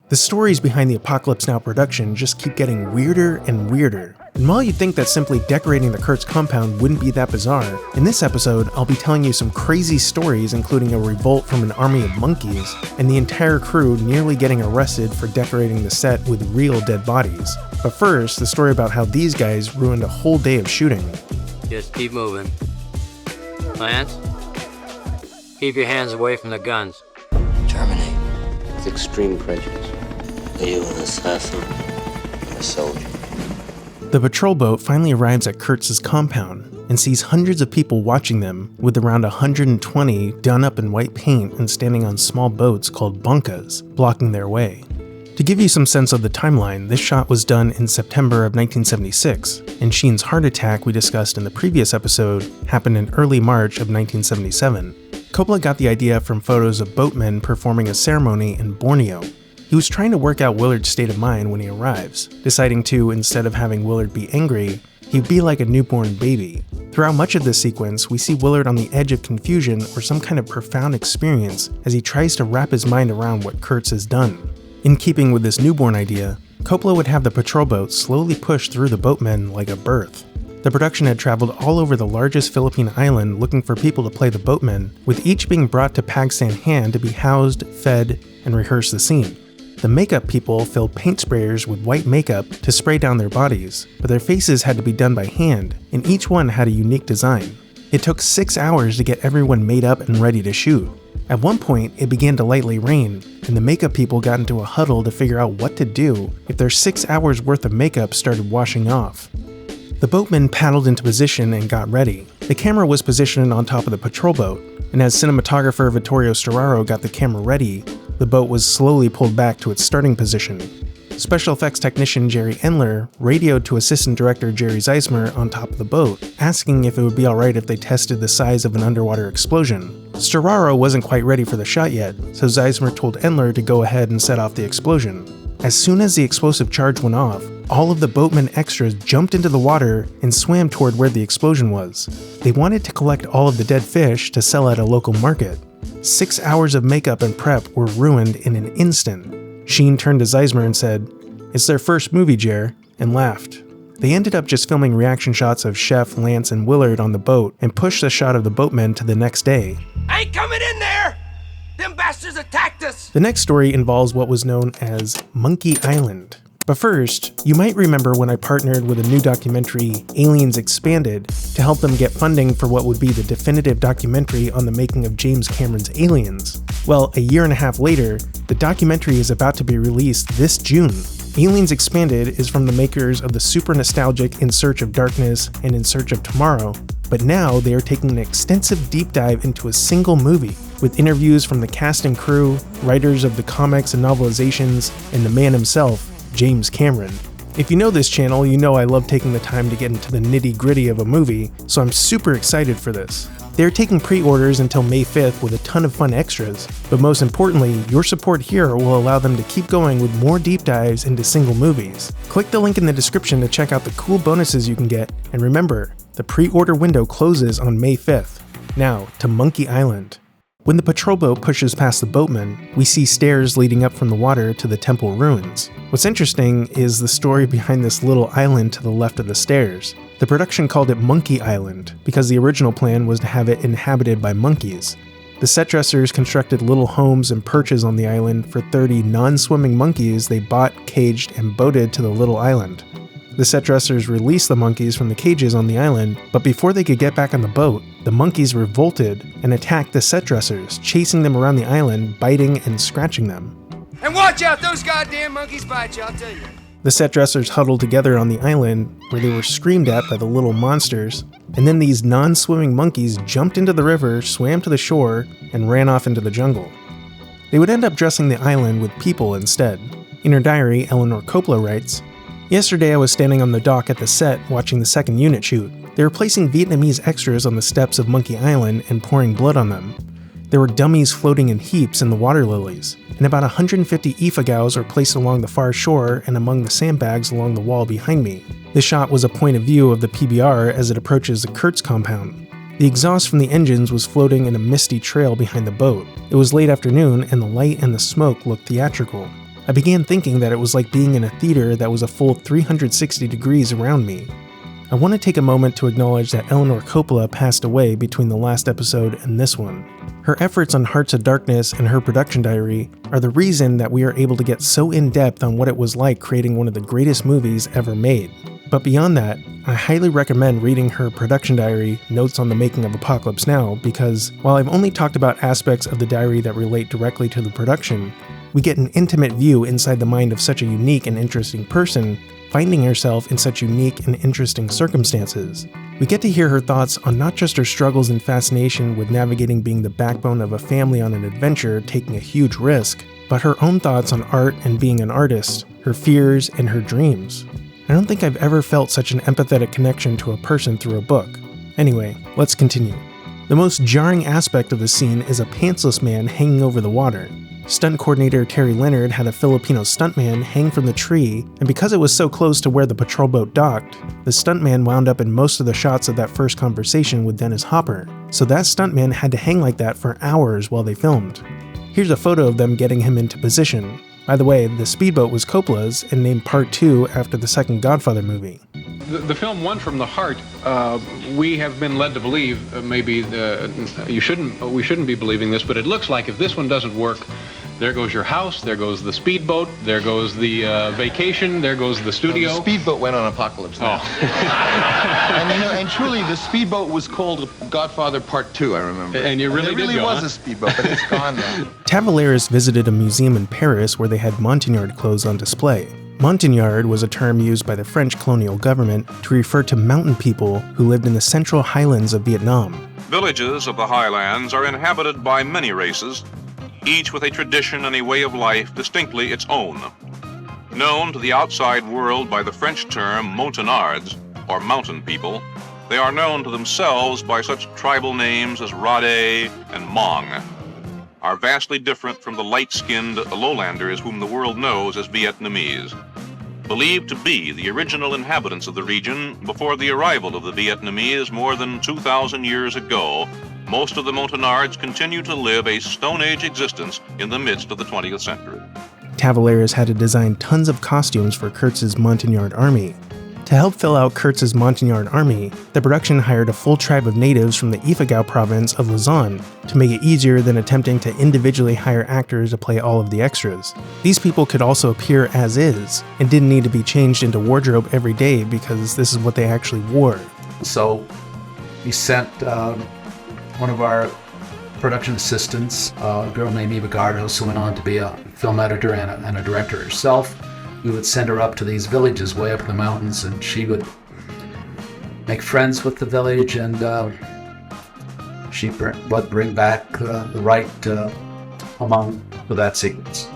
The stories behind the Apocalypse Now production just keep getting weirder and weirder. And while you'd think that simply decorating the Kurtz compound wouldn't be that bizarre, in this episode I'll be telling you some crazy stories including a revolt from an army of monkeys, and the entire crew nearly getting arrested for decorating the set with real dead bodies. But first, the story about how these guys ruined a whole day of shooting. Just keep moving. Lance, keep your hands away from the guns. Terminate. It's extreme prejudice. Are you an assassin or a soldier? The patrol boat finally arrives at Kurtz's compound and sees hundreds of people watching them, with around 120 done up in white paint and standing on small boats called bancas, blocking their way. To give you some sense of the timeline, this shot was done in September of 1976, and Sheen's heart attack we discussed in the previous episode happened in early March of 1977. Coppola got the idea from photos of boatmen performing a ceremony in Borneo. He was trying to work out Willard's state of mind when he arrives, deciding to, instead of having Willard be angry, he'd be like a newborn baby. Throughout much of this sequence, we see Willard on the edge of confusion or some kind of profound experience as he tries to wrap his mind around what Kurtz has done. In keeping with this newborn idea, Coppola would have the patrol boat slowly push through the boatmen like a birth. The production had traveled all over the largest Philippine island looking for people to play the boatmen, with each being brought to Pagsanhan to be housed, fed, and rehearse the scene. The makeup people filled paint sprayers with white makeup to spray down their bodies, but their faces had to be done by hand, and each one had a unique design. It took 6 hours to get everyone made up and ready to shoot. At one point, it began to lightly rain, and the makeup people got into a huddle to figure out what to do if their 6 hours worth of makeup started washing off. The boatmen paddled into position and got ready. The camera was positioned on top of the patrol boat, and as cinematographer Vittorio Storaro got the camera ready, the boat was slowly pulled back to its starting position. Special effects technician Jerry Endler radioed to assistant director Jerry Zeismer on top of the boat, asking if it would be alright if they tested the size of an underwater explosion. Storaro wasn't quite ready for the shot yet, so Zeismer told Endler to go ahead and set off the explosion. As soon as the explosive charge went off, all of the boatmen extras jumped into the water and swam toward where the explosion was. They wanted to collect all of the dead fish to sell at a local market. 6 hours of makeup and prep were ruined in an instant. Sheen turned to Zeismer and said, "It's their first movie, Jer," and laughed. They ended up just filming reaction shots of Chef, Lance, and Willard on the boat and pushed the shot of the boatmen to the next day. I ain't coming in there! Them bastards attacked us! The next story involves what was known as Monkey Island. But first, you might remember when I partnered with a new documentary, Aliens Expanded, to help them get funding for what would be the definitive documentary on the making of James Cameron's Aliens. Well, a year and a half later, the documentary is about to be released this June. Aliens Expanded is from the makers of the super nostalgic In Search of Darkness and In Search of Tomorrow, but now they are taking an extensive deep dive into a single movie, with interviews from the cast and crew, writers of the comics and novelizations, and the man himself, James Cameron. If you know this channel, you know I love taking the time to get into the nitty-gritty of a movie, so I'm super excited for this. They're taking pre-orders until May 5th with a ton of fun extras, but most importantly, your support here will allow them to keep going with more deep dives into single movies. Click the link in the description to check out the cool bonuses you can get, and remember, the pre-order window closes on May 5th. Now, to Monkey Island. When the patrol boat pushes past the boatmen, we see stairs leading up from the water to the temple ruins. What's interesting is the story behind this little island to the left of the stairs. The production called it Monkey Island because the original plan was to have it inhabited by monkeys. The set dressers constructed little homes and perches on the island for 30 non-swimming monkeys they bought, caged, and boated to the little island. The set dressers released the monkeys from the cages on the island, but before they could get back on the boat, the monkeys revolted and attacked the set dressers, chasing them around the island, biting and scratching them. And watch out, those goddamn monkeys bite you, I'll tell you. The set dressers huddled together on the island, where they were screamed at by the little monsters, and then these non-swimming monkeys jumped into the river, swam to the shore, and ran off into the jungle. They would end up dressing the island with people instead. In her diary, Eleanor Coppola writes, "Yesterday I was standing on the dock at the set watching the second unit shoot. They were placing Vietnamese extras on the steps of Monkey Island and pouring blood on them. There were dummies floating in heaps in the water lilies, and about 150 effigials were placed along the far shore and among the sandbags along the wall behind me. This shot was a point of view of the PBR as it approaches the Kurtz compound. The exhaust from the engines was floating in a misty trail behind the boat. It was late afternoon and the light and the smoke looked theatrical. I began thinking that it was like being in a theater that was a full 360 degrees around me. I want to take a moment to acknowledge that Eleanor Coppola passed away between the last episode and this one. Her efforts on Hearts of Darkness and her production diary are the reason that we are able to get so in-depth on what it was like creating one of the greatest movies ever made. But beyond that, I highly recommend reading her production diary, Notes on the Making of Apocalypse Now, because while I've only talked about aspects of the diary that relate directly to the production, we get an intimate view inside the mind of such a unique and interesting person, finding herself in such unique and interesting circumstances. We get to hear her thoughts on not just her struggles and fascination with navigating being the backbone of a family on an adventure, taking a huge risk, but her own thoughts on art and being an artist, her fears and her dreams. I don't think I've ever felt such an empathetic connection to a person through a book. Anyway, let's continue. The most jarring aspect of the scene is a pantsless man hanging over the water. Stunt coordinator Terry Leonard had a Filipino stuntman hang from the tree, and because it was so close to where the patrol boat docked, the stuntman wound up in most of the shots of that first conversation with Dennis Hopper, so that stuntman had to hang like that for hours while they filmed. Here's a photo of them getting him into position. By the way, the speedboat was Coppola's and named Part 2 after the second Godfather movie. The film won from the heart. We have been led to believe, we shouldn't be believing this, but it looks like if this one doesn't work, there goes your house, there goes the speedboat, there goes the vacation, there goes the studio. The speedboat went on Apocalypse Now. Oh. and truly, the speedboat was called Godfather Part 2, I remember. And you really did go, was a speedboat, but it's gone now. Tavaleris visited a museum in Paris where they had Montagnard clothes on display. Montagnard was a term used by the French colonial government to refer to mountain people who lived in the central highlands of Vietnam. Villages of the highlands are inhabited by many races, each with a tradition and a way of life distinctly its own. Known to the outside world by the French term montagnards, or mountain people, they are known to themselves by such tribal names as Rade and Hmong, are vastly different from the light-skinned lowlanders whom the world knows as Vietnamese. Believed to be the original inhabitants of the region before the arrival of the Vietnamese more than 2,000 years ago, most of the Montagnards continue to live a Stone Age existence in the midst of the 20th century. Tavaleris had to design tons of costumes for Kurtz's Montagnard army. To help fill out Kurtz's Montagnard army, the production hired a full tribe of natives from the Ifugao province of Luzon to make it easier than attempting to individually hire actors to play all of the extras. These people could also appear as is, and didn't need to be changed into wardrobe every day because this is what they actually wore. So he sent one of our production assistants, a girl named Eva Gardos, who went on to be a film editor and a director herself. We would send her up to these villages way up in the mountains, and she would make friends with the village, and she would bring back the right among for that sequence.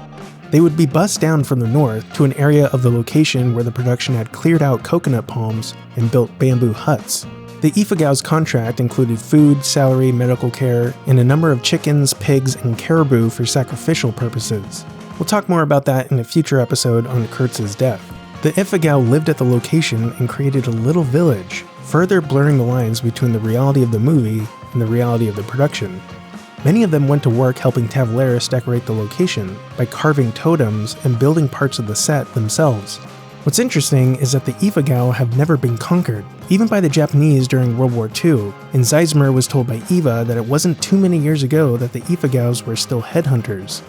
They would be bussed down from the north to an area of the location where the production had cleared out coconut palms and built bamboo huts. The Ifugao's contract included food, salary, medical care, and a number of chickens, pigs, and caribou for sacrificial purposes. We'll talk more about that in a future episode on Kurtz's death. The Ifugao lived at the location and created a little village, further blurring the lines between the reality of the movie and the reality of the production. Many of them went to work helping Tavaleris decorate the location by carving totems and building parts of the set themselves. What's interesting is that the Ifugao have never been conquered, even by the Japanese during World War II, and Zeismer was told by Eva that it wasn't too many years ago that the Ifugaos were still headhunters.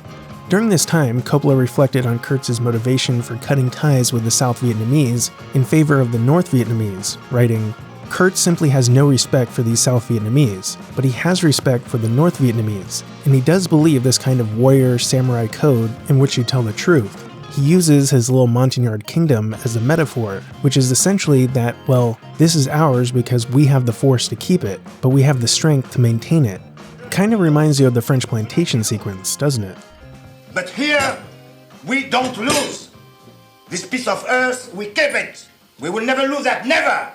During this time, Coppola reflected on Kurtz's motivation for cutting ties with the South Vietnamese in favor of the North Vietnamese, writing, "Kurtz simply has no respect for these South Vietnamese, but he has respect for the North Vietnamese, and he does believe this kind of warrior samurai code in which you tell the truth. He uses his little Montagnard kingdom as a metaphor, which is essentially that, well, this is ours because we have the force to keep it, but we have the strength to maintain it." Kind of reminds you of the French plantation sequence, doesn't it? But here, we don't lose. This piece of earth, we keep it. We will never lose that, never!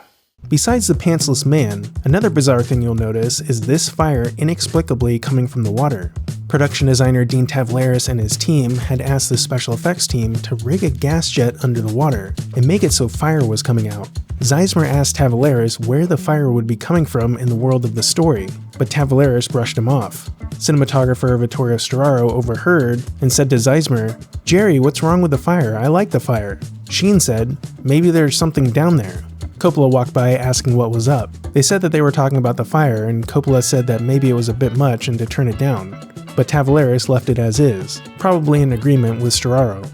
Besides the pantsless man, another bizarre thing you'll notice is this fire inexplicably coming from the water. Production designer Dean Tavlaris and his team had asked the special effects team to rig a gas jet under the water and make it so fire was coming out. Zeismer asked Tavlaris where the fire would be coming from in the world of the story, but Tavlaris brushed him off. Cinematographer Vittorio Storaro overheard and said to Zeismer, "Jerry, what's wrong with the fire? I like the fire." Sheen said, "Maybe there's something down there." Coppola walked by asking what was up. They said that they were talking about the fire, and Coppola said that maybe it was a bit much and to turn it down. But Tavlaris left it as is, probably in agreement with Storaro.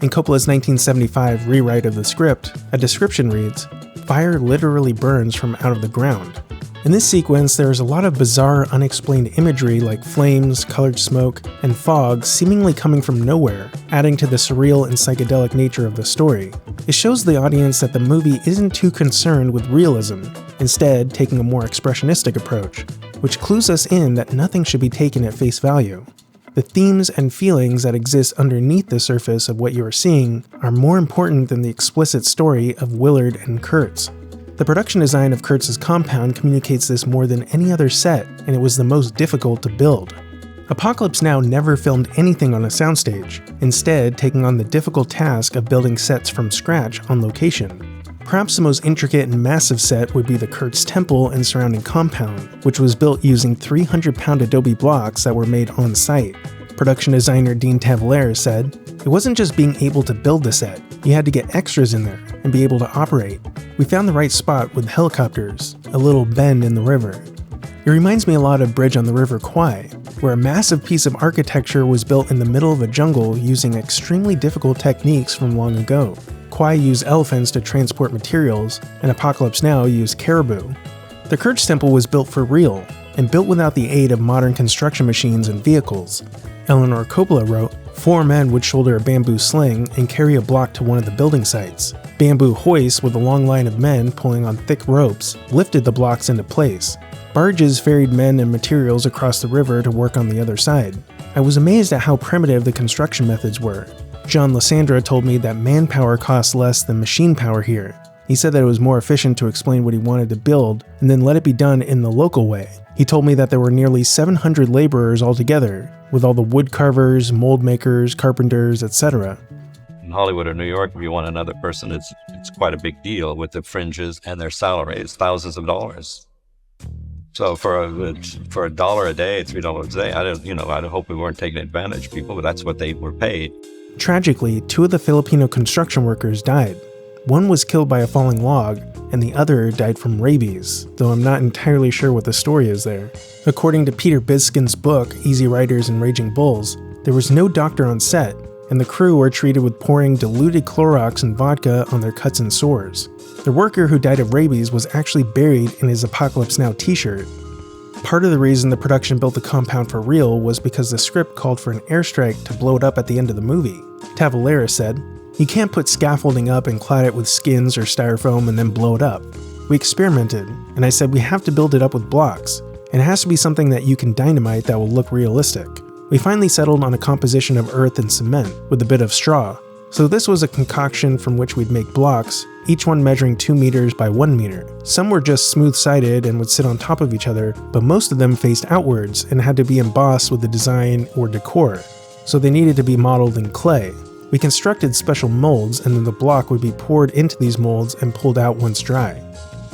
In Coppola's 1975 rewrite of the script, a description reads, "Fire literally burns from out of the ground." In this sequence, there is a lot of bizarre, unexplained imagery like flames, colored smoke, and fog seemingly coming from nowhere, adding to the surreal and psychedelic nature of the story. It shows the audience that the movie isn't too concerned with realism, instead taking a more expressionistic approach, which clues us in that nothing should be taken at face value. The themes and feelings that exist underneath the surface of what you are seeing are more important than the explicit story of Willard and Kurtz. The production design of Kurtz's compound communicates this more than any other set, and it was the most difficult to build. Apocalypse Now never filmed anything on a soundstage, instead taking on the difficult task of building sets from scratch on location. Perhaps the most intricate and massive set would be the Kurtz temple and surrounding compound, which was built using 300-pound adobe blocks that were made on site. Production designer Dean Tavlaris said, "It wasn't just being able to build the set, you had to get extras in there and be able to operate. We found the right spot with helicopters, a little bend in the river." It reminds me a lot of Bridge on the River Kwai, where a massive piece of architecture was built in the middle of a jungle using extremely difficult techniques from long ago. Kwai used elephants to transport materials, and Apocalypse Now used caribou. The Kurtz temple was built for real, and built without the aid of modern construction machines and vehicles. Eleanor Coppola wrote, 4 men would shoulder a bamboo sling and carry a block to one of the building sites. Bamboo hoists with a long line of men pulling on thick ropes lifted the blocks into place. Barges ferried men and materials across the river to work on the other side. I was amazed at how primitive the construction methods were. John Lysandra told me that manpower costs less than machine power here. He said that it was more efficient to explain what he wanted to build and then let it be done in the local way. He told me that there were nearly 700 laborers altogether, with all the wood carvers, mold makers, carpenters, etc. In Hollywood or New York, if you want another person, it's quite a big deal with the fringes and their salaries, thousands of dollars. So for $1 a day, $3 a day, I hope we weren't taking advantage of people, but that's what they were paid. Tragically, 2 of the Filipino construction workers died. One was killed by a falling log, and the other died from rabies, though I'm not entirely sure what the story is there. According to Peter Biskin's book, Easy Riders and Raging Bulls, there was no doctor on set, and the crew were treated with pouring diluted Clorox and vodka on their cuts and sores. The worker who died of rabies was actually buried in his Apocalypse Now t-shirt. Part of the reason the production built the compound for real was because the script called for an airstrike to blow it up at the end of the movie. Tavlaris said, "You can't put scaffolding up and clad it with skins or styrofoam and then blow it up." We experimented, and I said we have to build it up with blocks, and it has to be something that you can dynamite that will look realistic. We finally settled on a composition of earth and cement with a bit of straw. So this was a concoction from which we'd make blocks, each one measuring 2 meters by 1 meter. Some were just smooth-sided and would sit on top of each other, but most of them faced outwards and had to be embossed with a design or decor, so they needed to be modeled in clay. We constructed special molds, and then the block would be poured into these molds and pulled out once dry.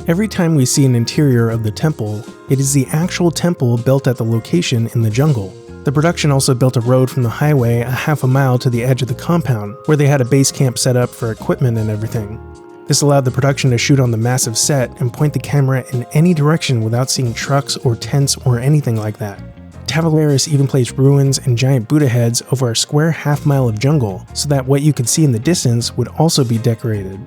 Every time we see an interior of the temple, it is the actual temple built at the location in the jungle. The production also built a road from the highway a half a mile to the edge of the compound, where they had a base camp set up for equipment and everything. This allowed the production to shoot on the massive set and point the camera in any direction without seeing trucks or tents or anything like that. Tavlaris even placed ruins and giant Buddha heads over a square half-mile of jungle, so that what you could see in the distance would also be decorated.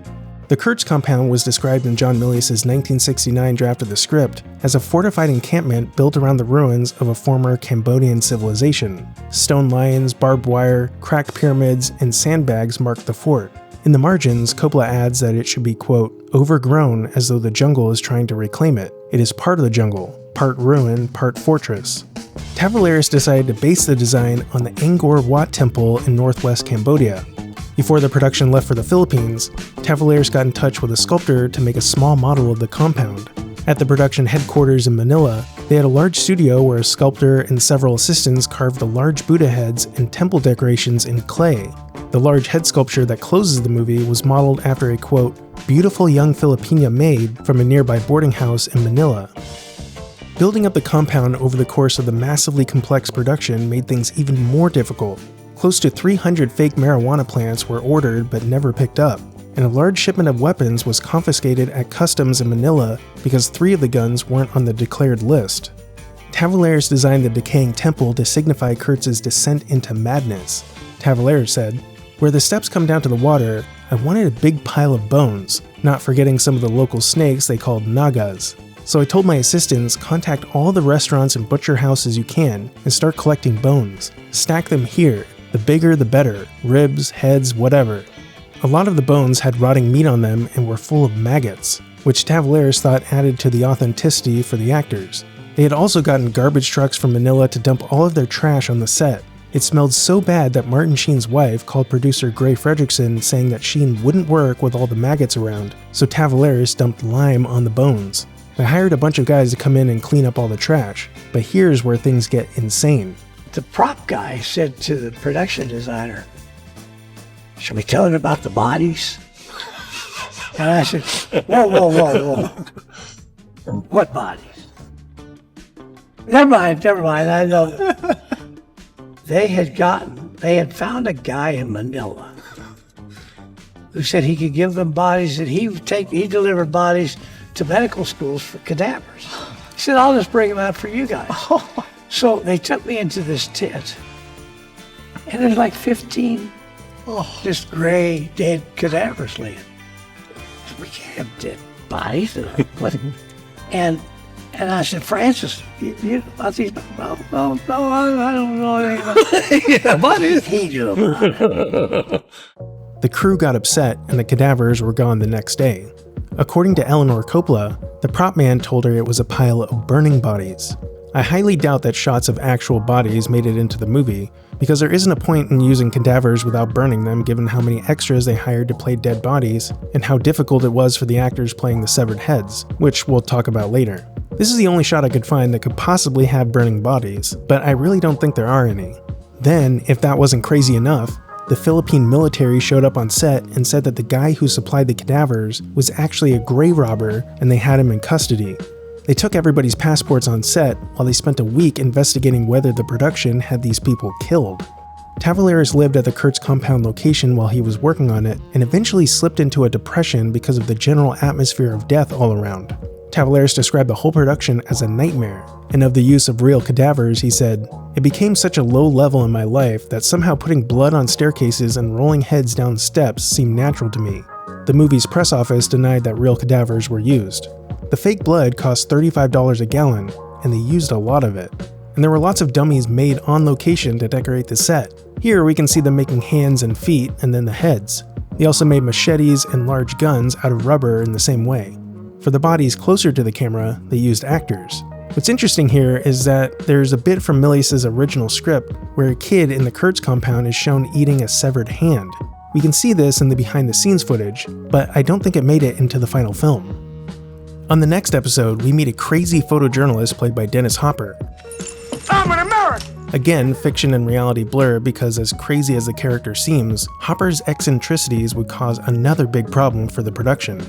The Kurtz compound was described in John Milius's 1969 draft of the script as a fortified encampment built around the ruins of a former Cambodian civilization. Stone lions, barbed wire, cracked pyramids, and sandbags marked the fort. In the margins, Coppola adds that it should be, quote, overgrown as though the jungle is trying to reclaim it. It is part of the jungle, part ruin, part fortress. Tavlaris decided to base the design on the Angkor Wat Temple in northwest Cambodia. Before the production left for the Philippines, Tavaleros got in touch with a sculptor to make a small model of the compound. At the production headquarters in Manila, they had a large studio where a sculptor and several assistants carved the large Buddha heads and temple decorations in clay. The large head sculpture that closes the movie was modeled after a, quote, beautiful young Filipina maid from a nearby boarding house in Manila. Building up the compound over the course of the massively complex production made things even more difficult. Close to 300 fake marijuana plants were ordered but never picked up, and a large shipment of weapons was confiscated at customs in Manila because 3 of the guns weren't on the declared list. Tavaleros designed the decaying temple to signify Kurtz's descent into madness. Tavaleros said, "Where the steps come down to the water, I wanted a big pile of bones, not forgetting some of the local snakes they called nagas. So I told my assistants, contact all the restaurants and butcher houses you can and start collecting bones. Stack them here. The bigger the better. Ribs, heads, whatever." A lot of the bones had rotting meat on them and were full of maggots, which Tavaleros thought added to the authenticity for the actors. They had also gotten garbage trucks from Manila to dump all of their trash on the set. It smelled so bad that Martin Sheen's wife called producer Gray Fredrickson saying that Sheen wouldn't work with all the maggots around, so Tavaleros dumped lime on the bones. I hired a bunch of guys to come in and clean up all the trash, but here's where things get insane. The prop guy said to the production designer, "Should we tell him about the bodies?" And I said, whoa. What bodies? Never mind, I know. They had found a guy in Manila who said he could give them bodies, that he delivered bodies to medical schools for cadavers. He said, "I'll just bring them out for you guys." So they took me into this tent, and there's like 15 just gray, dead cadavers laying. We can't have dead bodies. And I said, "Francis, you know about these?" No, I don't know anything about bodies. He knew about it. The crew got upset and the cadavers were gone the next day. According to Eleanor Coppola, the prop man told her it was a pile of burning bodies. I highly doubt that shots of actual bodies made it into the movie, because there isn't a point in using cadavers without burning them given how many extras they hired to play dead bodies, and how difficult it was for the actors playing the severed heads, which we'll talk about later. This is the only shot I could find that could possibly have burning bodies, but I really don't think there are any. Then, if that wasn't crazy enough, the Philippine military showed up on set and said that the guy who supplied the cadavers was actually a grave robber and they had him in custody. They took everybody's passports on set while they spent a week investigating whether the production had these people killed. Tavaleros lived at the Kurtz compound location while he was working on it and eventually slipped into a depression because of the general atmosphere of death all around. Tavaleros described the whole production as a nightmare, and of the use of real cadavers, he said, "It became such a low level in my life that somehow putting blood on staircases and rolling heads down steps seemed natural to me." The movie's press office denied that real cadavers were used. The fake blood cost $35 a gallon, and they used a lot of it. And there were lots of dummies made on location to decorate the set. Here we can see them making hands and feet, and then the heads. They also made machetes and large guns out of rubber in the same way. For the bodies closer to the camera, they used actors. What's interesting here is that there's a bit from Milius's original script where a kid in the Kurtz compound is shown eating a severed hand. We can see this in the behind-the-scenes footage, but I don't think it made it into the final film. On the next episode, we meet a crazy photojournalist played by Dennis Hopper. I'm an American! Again, fiction and reality blur because as crazy as the character seems, Hopper's eccentricities would cause another big problem for the production.